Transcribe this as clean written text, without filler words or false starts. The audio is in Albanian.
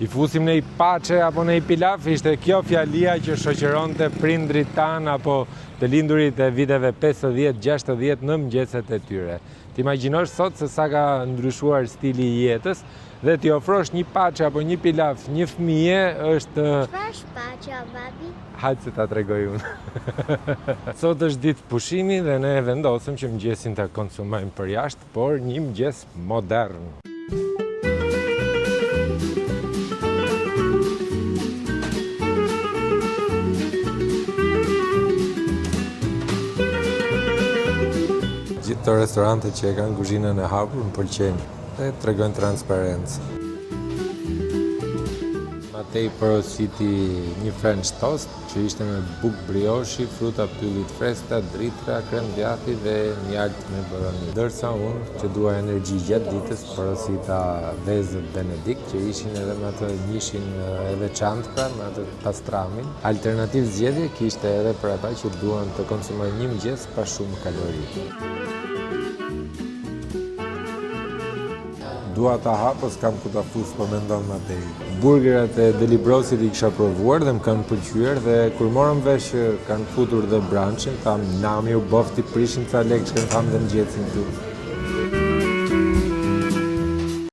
I fusim në i pace apo në i pilaf, ishte kjo fjalia që shoqëronte prindrit tanë apo të lindurit e viteve 50-60 në mëngjeset e tyre. T'imagjinosh sot se sa ka ndryshuar stili i jetës dhe t'i ofrosh një pace apo një pilaf një fëmije është... Çfarë është paça, babi? Hajtë se ta tregoj unë. Sot është ditë pushimi dhe ne vendosëm që mëngjesin ta konsumojmë për jashtë, por një mëngjes modern. Gjithë të restorantet që e kanë kuzhinën e hapur më pëlqejnë dhe tregojnë transparencë. Matej porositi një French toast që ishte me bukë brioshi, fruta pyllit freskëta, dritra, krem djathi dhe mjalt me boroni. Ndërsa unë që dua energji gjatë ditës porosita vezët Benedikt që ishin edhe me atë njishin e veçantë pra, me atë pastramin. Alternativë zgjedhje kishte edhe për ata që duan të konsumojnë një mëngjes pa shumë kalori. Dua ta hap, s'kam ku ta fus, po mendon Matej. Burgerat e Delibrosit i kisha provuar dhe më kanë pëlqyer dhe kur morëm vesh që kanë futur dhe branchin, tham nami u bofti prishin ca lekë që kanë tham dhe mëngjesin këtu.